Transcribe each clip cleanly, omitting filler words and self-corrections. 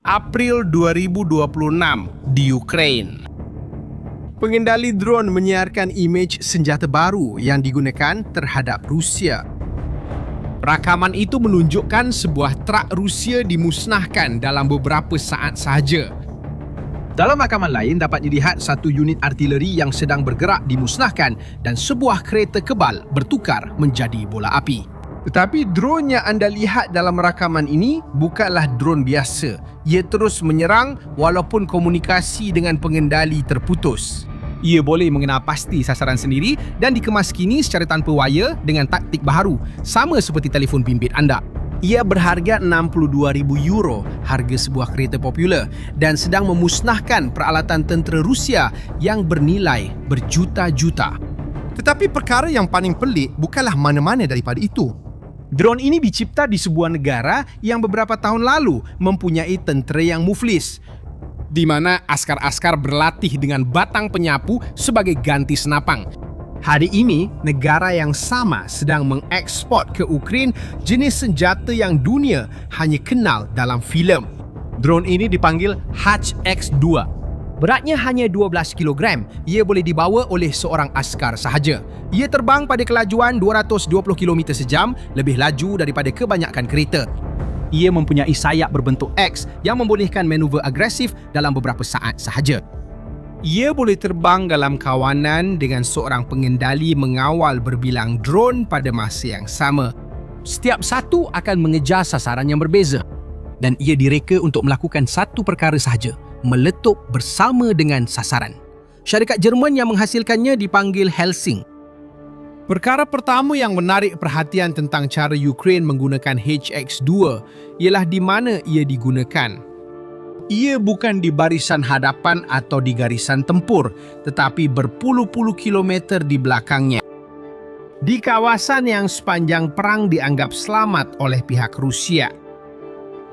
April 2026 di Ukraine. Pengendali drone menyiarkan imej senjata baru yang digunakan terhadap Rusia. Rakaman itu menunjukkan sebuah trak Rusia dimusnahkan dalam beberapa saat sahaja. Dalam rakaman lain dapat dilihat satu unit artileri yang sedang bergerak dimusnahkan dan sebuah kereta kebal bertukar menjadi bola api. Tetapi drone yang anda lihat dalam rakaman ini bukanlah drone biasa. Ia terus menyerang walaupun komunikasi dengan pengendali terputus. Ia boleh mengenal pasti sasaran sendiri dan dikemas kini secara tanpa wire dengan taktik baharu, sama seperti telefon bimbit anda. Ia berharga €62,000, harga sebuah kereta popular, dan sedang memusnahkan peralatan tentera Rusia yang bernilai berjuta-juta. Tetapi perkara yang paling pelik bukanlah mana-mana daripada itu. Drone ini dicipta di sebuah negara yang beberapa tahun lalu mempunyai tentera yang muflis, di mana askar-askar berlatih dengan batang penyapu sebagai ganti senapang. Hari ini, negara yang sama sedang mengekspor ke Ukraine jenis senjata yang dunia hanya kenal dalam filem. Drone ini dipanggil HX-2. Beratnya hanya 12 kg. Ia boleh dibawa oleh seorang askar sahaja. Ia terbang pada kelajuan 220 km sejam, lebih laju daripada kebanyakan kereta. Ia mempunyai sayap berbentuk X yang membolehkan manuver agresif dalam beberapa saat sahaja. Ia boleh terbang dalam kawanan dengan seorang pengendali mengawal berbilang drone pada masa yang sama. Setiap satu akan mengejar sasaran yang berbeza. Dan ia direka untuk melakukan satu perkara sahaja, meletup bersama dengan sasaran. Syarikat Jerman yang menghasilkannya dipanggil Helsing. Perkara pertama yang menarik perhatian tentang cara Ukraine menggunakan HX-2 ialah di mana ia digunakan. Ia bukan di barisan hadapan atau di garisan tempur, tetapi berpuluh-puluh kilometer di belakangnya. Di kawasan yang sepanjang perang dianggap selamat oleh pihak Rusia.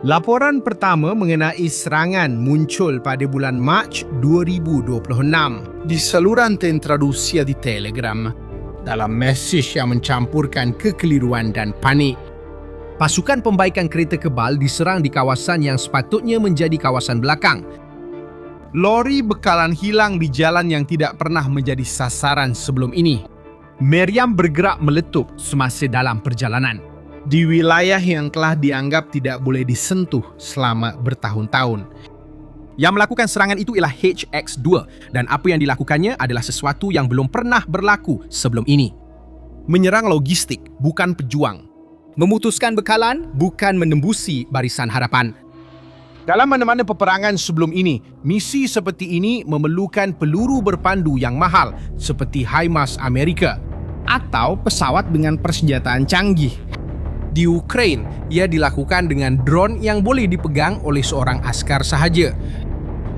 Laporan pertama mengenai serangan muncul pada bulan Mac 2026 di saluran tentera Rusia di Telegram, dalam mesej yang mencampurkan kekeliruan dan panik. Pasukan pembaikan kereta kebal diserang di kawasan yang sepatutnya menjadi kawasan belakang. Lori bekalan hilang di jalan yang tidak pernah menjadi sasaran sebelum ini. Meriam bergerak meletup semasa dalam perjalanan di wilayah yang telah dianggap tidak boleh disentuh selama bertahun-tahun. Yang melakukan serangan itu ialah HX-2 dan apa yang dilakukannya adalah sesuatu yang belum pernah berlaku sebelum ini. Menyerang logistik, bukan pejuang. Memutuskan bekalan, bukan menembusi barisan hadapan. Dalam mana-mana peperangan sebelum ini, misi seperti ini memerlukan peluru berpandu yang mahal seperti HIMARS Amerika atau pesawat dengan persenjataan canggih. Di Ukraine, ia dilakukan dengan drone yang boleh dipegang oleh seorang askar sahaja.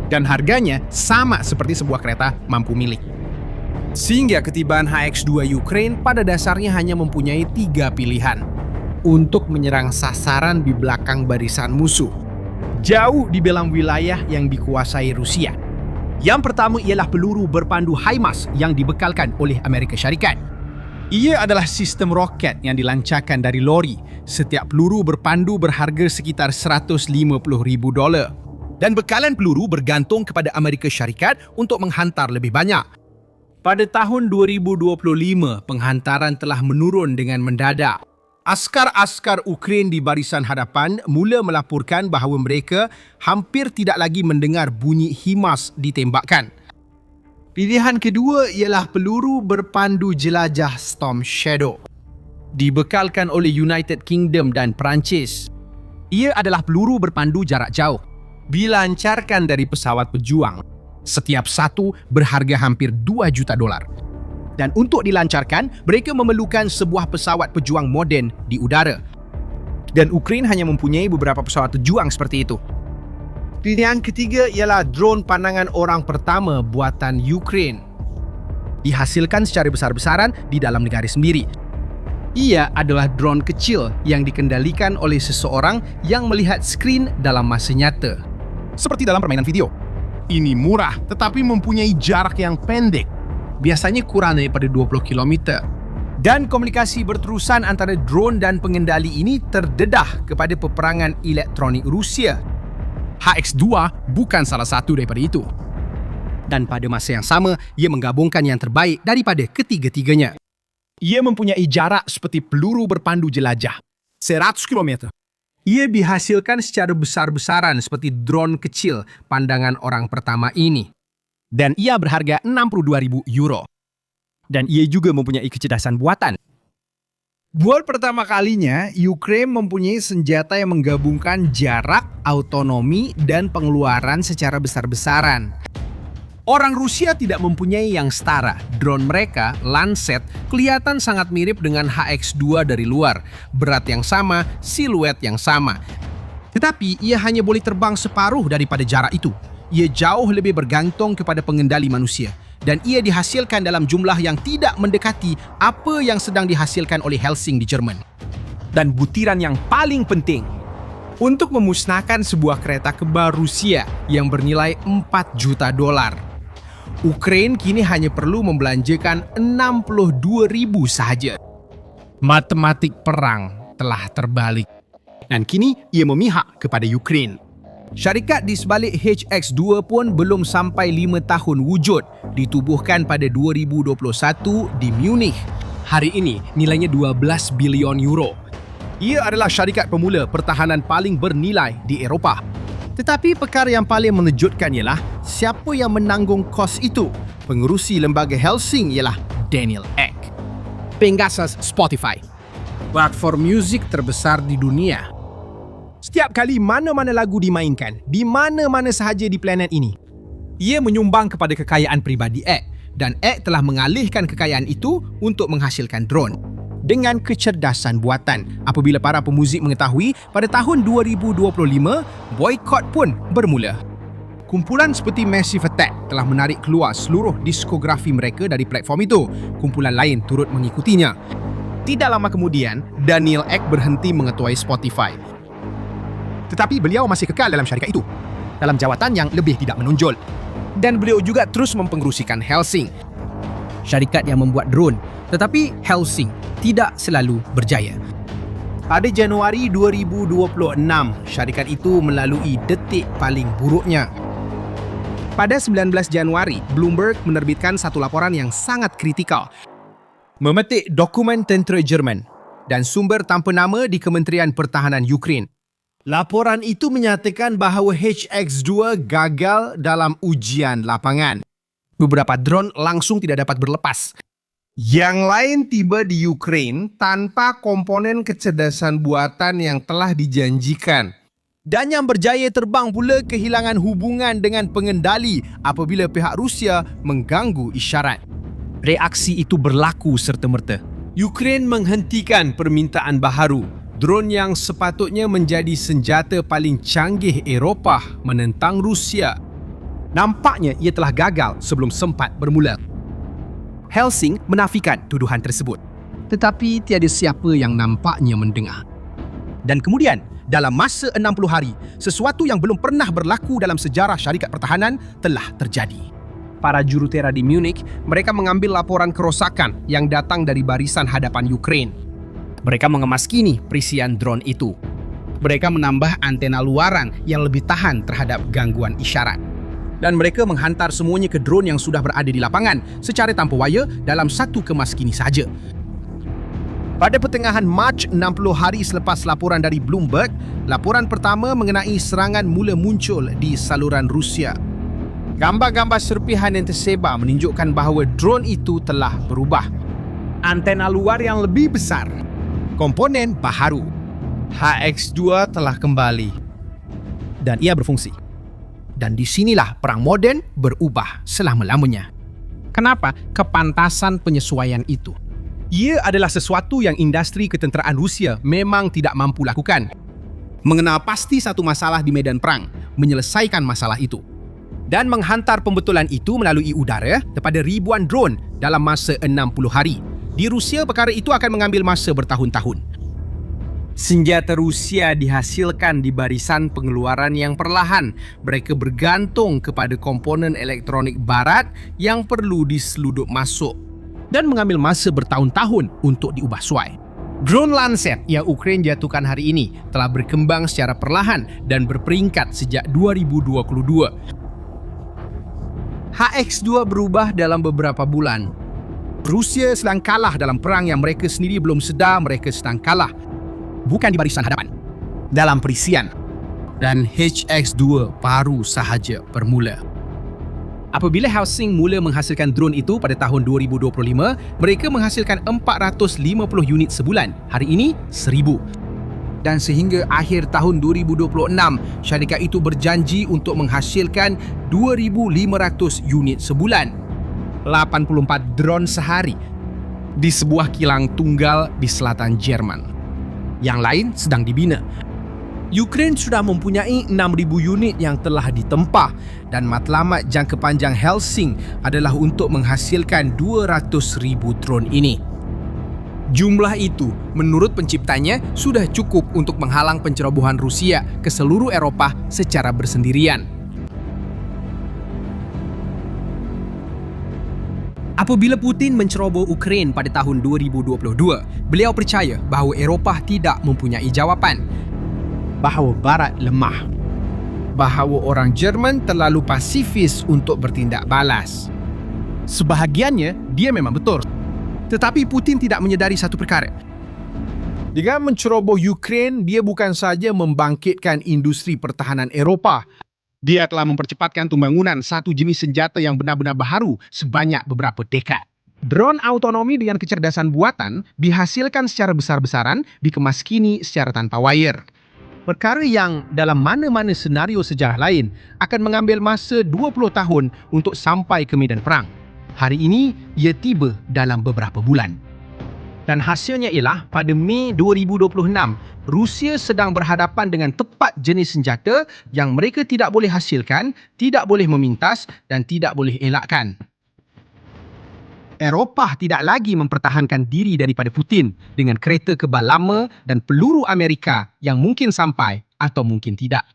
Dan harganya sama seperti sebuah kereta mampu milik. Sehingga ketibaan HX-2 Ukraine pada dasarnya hanya mempunyai 3 pilihan untuk menyerang sasaran di belakang barisan musuh, jauh di dalam wilayah yang dikuasai Rusia. Yang pertama ialah peluru berpandu HIMARS yang dibekalkan oleh Amerika Syarikat. Ia adalah sistem roket yang dilancarkan dari lori. Setiap peluru berpandu berharga sekitar $150,000. Dan bekalan peluru bergantung kepada Amerika Syarikat untuk menghantar lebih banyak. Pada tahun 2025, penghantaran telah menurun dengan mendadak. Askar-askar Ukraine di barisan hadapan mula melaporkan bahawa mereka hampir tidak lagi mendengar bunyi HIMARS ditembakkan. Pilihan kedua ialah peluru berpandu jelajah Storm Shadow. Dibekalkan oleh United Kingdom dan Perancis. Ia adalah peluru berpandu jarak jauh. Dilancarkan dari pesawat pejuang. Setiap satu berharga hampir $2 juta. Dan untuk dilancarkan, mereka memerlukan sebuah pesawat pejuang moden di udara. Dan Ukraine hanya mempunyai beberapa pesawat pejuang seperti itu. Pilihan ketiga ialah drone pandangan orang pertama buatan Ukraine. Dihasilkan secara besar-besaran di dalam negara sendiri. Ia adalah drone kecil yang dikendalikan oleh seseorang yang melihat skrin dalam masa nyata. Seperti dalam permainan video. Ini murah tetapi mempunyai jarak yang pendek. Biasanya kurang daripada 20 km. Dan komunikasi berterusan antara drone dan pengendali ini terdedah kepada peperangan elektronik Rusia. HX2 bukan salah satu daripada itu. Dan pada masa yang sama, ia menggabungkan yang terbaik daripada ketiga-tiganya. Ia mempunyai jarak seperti peluru berpandu jelajah, 100 km. Ia dihasilkan secara besar-besaran seperti drone kecil pandangan orang pertama ini. Dan ia berharga €62,000. Dan ia juga mempunyai kecerdasan buatan. Buat pertama kalinya, Ukraine mempunyai senjata yang menggabungkan jarak, autonomi, dan pengeluaran secara besar-besaran. Orang Rusia tidak mempunyai yang setara. Drone mereka, Lancet, kelihatan sangat mirip dengan HX2 dari luar. Berat yang sama, siluet yang sama. Tetapi ia hanya boleh terbang separuh daripada jarak itu. Ia jauh lebih bergantung kepada pengendali manusia. Dan ia dihasilkan dalam jumlah yang tidak mendekati apa yang sedang dihasilkan oleh Helsing di Jerman. Dan butiran yang paling penting, untuk memusnahkan sebuah kereta kebal Rusia yang bernilai $4 juta. Ukraine kini hanya perlu membelanjakan 62,000 sahaja. Matematik perang telah terbalik. Dan kini ia memihak kepada Ukraine. Syarikat di sebalik HX2 pun belum sampai 5 tahun wujud, ditubuhkan pada 2021 di Munich. Hari ini nilainya €12 bilion. Ia adalah syarikat pemula pertahanan paling bernilai di Eropah. Tetapi perkara yang paling mengejutkan ialah siapa yang menanggung kos itu. Pengerusi lembaga Helsing ialah Daniel Ek, pengasas Spotify, platform muzik terbesar di dunia. Setiap kali mana-mana lagu dimainkan, di mana-mana sahaja di planet ini, ia menyumbang kepada kekayaan pribadi Ek, dan Ek telah mengalihkan kekayaan itu untuk menghasilkan drone. Dengan kecerdasan buatan, apabila para pemuzik mengetahui pada tahun 2025, boikot pun bermula. Kumpulan seperti Massive Attack telah menarik keluar seluruh diskografi mereka dari platform itu. Kumpulan lain turut mengikutinya. Tidak lama kemudian, Daniel Ek berhenti mengetuai Spotify. Tetapi beliau masih kekal dalam syarikat itu, dalam jawatan yang lebih tidak menonjol. Dan beliau juga terus mempengerusikan Helsing, syarikat yang membuat drone. Tetapi Helsing tidak selalu berjaya. Pada Januari 2026, syarikat itu melalui detik paling buruknya. Pada 19 Januari, Bloomberg menerbitkan satu laporan yang sangat kritikal. Memetik dokumen tentera Jerman dan sumber tanpa nama di Kementerian Pertahanan Ukraine. Laporan itu menyatakan bahawa HX2 gagal dalam ujian lapangan. Beberapa drone langsung tidak dapat berlepas. Yang lain tiba di Ukraine tanpa komponen kecerdasan buatan yang telah dijanjikan. Dan yang berjaya terbang pula kehilangan hubungan dengan pengendali apabila pihak Rusia mengganggu isyarat. Reaksi itu berlaku serta-merta. Ukraine menghentikan permintaan baharu. Drone yang sepatutnya menjadi senjata paling canggih Eropah menentang Rusia. Nampaknya ia telah gagal sebelum sempat bermula. Helsing menafikan tuduhan tersebut. Tetapi tiada siapa yang nampaknya mendengar. Dan kemudian, dalam masa 60 hari, sesuatu yang belum pernah berlaku dalam sejarah syarikat pertahanan telah terjadi. Para jurutera di Munich, mereka mengambil laporan kerosakan yang datang dari barisan hadapan Ukraine. Mereka mengemaskini perisian drone itu. Mereka menambah antena luaran yang lebih tahan terhadap gangguan isyarat. Dan mereka menghantar semuanya ke drone yang sudah berada di lapangan secara tanpa wire dalam satu kemas kini sahaja. Pada pertengahan Mac, 60 hari selepas laporan dari Bloomberg, laporan pertama mengenai serangan mula muncul di saluran Rusia. Gambar-gambar serpihan yang tersebar menunjukkan bahawa drone itu telah berubah. Antena luar yang lebih besar, komponen baharu, HX2 telah kembali dan ia berfungsi. Dan di sinilah perang moden berubah selama-lamanya. Kenapa? Kepantasan penyesuaian itu. Ia adalah sesuatu yang industri ketenteraan Rusia memang tidak mampu lakukan. Mengenal pasti satu masalah di medan perang, menyelesaikan masalah itu. Dan menghantar pembetulan itu melalui udara kepada ribuan drone dalam masa 60 hari. Di Rusia, perkara itu akan mengambil masa bertahun-tahun. Senjata Rusia dihasilkan di barisan pengeluaran yang perlahan. Mereka bergantung kepada komponen elektronik barat yang perlu diselundup masuk dan mengambil masa bertahun-tahun untuk diubah suai. Drone Lancet yang Ukraine jatuhkan hari ini telah berkembang secara perlahan dan berperingkat sejak 2022. HX-2 berubah dalam beberapa bulan. Rusia sedang kalah dalam perang yang mereka sendiri belum sedar mereka sedang kalah. Bukan di barisan hadapan, dalam perisian. Dan HX-2 baru sahaja bermula. Apabila Helsing mula menghasilkan drone itu pada tahun 2025, mereka menghasilkan 450 unit sebulan. Hari ini, 1,000. Dan sehingga akhir tahun 2026, syarikat itu berjanji untuk menghasilkan 2,500 unit sebulan. 84 drone sehari di sebuah kilang tunggal di selatan Jerman. Yang lain sedang dibina. Ukraine sudah mempunyai 6,000 unit yang telah ditempah dan matlamat jangka panjang Helsing adalah untuk menghasilkan 200,000 drone ini. Jumlah itu, menurut penciptanya, sudah cukup untuk menghalang pencerobohan Rusia ke seluruh Eropah secara bersendirian. Apabila Putin menceroboh Ukraine pada tahun 2022, beliau percaya bahawa Eropah tidak mempunyai jawapan. Bahawa Barat lemah. Bahawa orang Jerman terlalu pasifis untuk bertindak balas. Sebahagiannya, dia memang betul. Tetapi Putin tidak menyedari satu perkara. Dengan menceroboh Ukraine, dia bukan saja membangkitkan industri pertahanan Eropah. Dia telah mempercepatkan pembangunan satu jenis senjata yang benar-benar baharu sebanyak beberapa dekad. Drone autonomi dengan kecerdasan buatan dihasilkan secara besar-besaran, dikemas kini secara tanpa wire. Perkara yang dalam mana-mana senario sejarah lain akan mengambil masa 20 tahun untuk sampai ke medan perang. Hari ini, ia tiba dalam beberapa bulan. Dan hasilnya ialah pada Mei 2026, Rusia sedang berhadapan dengan tepat jenis senjata yang mereka tidak boleh hasilkan, tidak boleh memintas dan tidak boleh elakkan. Eropah tidak lagi mempertahankan diri daripada Putin dengan kereta kebal lama dan peluru Amerika yang mungkin sampai atau mungkin tidak.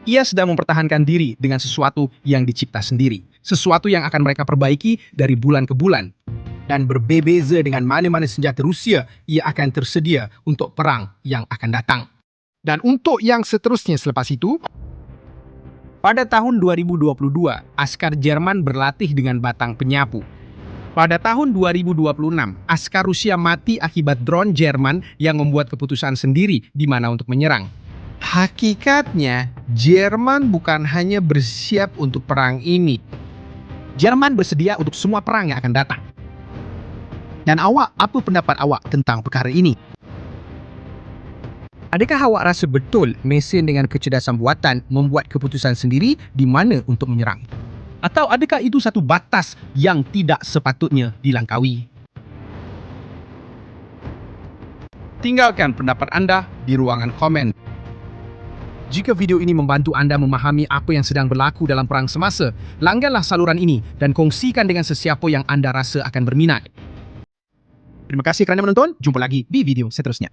Ia sedang mempertahankan diri dengan sesuatu yang dicipta sendiri. Sesuatu yang akan mereka perbaiki dari bulan ke bulan. Dan berbeza dengan mana-mana senjata Rusia, ia akan tersedia untuk perang yang akan datang. Dan untuk yang seterusnya selepas itu, pada tahun 2022, askar Jerman berlatih dengan batang penyapu. Pada tahun 2026, askar Rusia mati akibat drone Jerman yang membuat keputusan sendiri di mana untuk menyerang. Hakikatnya, Jerman bukan hanya bersiap untuk perang ini. Jerman bersedia untuk semua perang yang akan datang. Dan awak, apa pendapat awak tentang perkara ini? Adakah awak rasa betul mesin dengan kecerdasan buatan membuat keputusan sendiri di mana untuk menyerang? Atau adakah itu satu batas yang tidak sepatutnya dilangkaui? Tinggalkan pendapat anda di ruangan komen. Jika video ini membantu anda memahami apa yang sedang berlaku dalam perang semasa, langganlah saluran ini dan kongsikan dengan sesiapa yang anda rasa akan berminat. Terima kasih kerana menonton. Jumpa lagi di video seterusnya.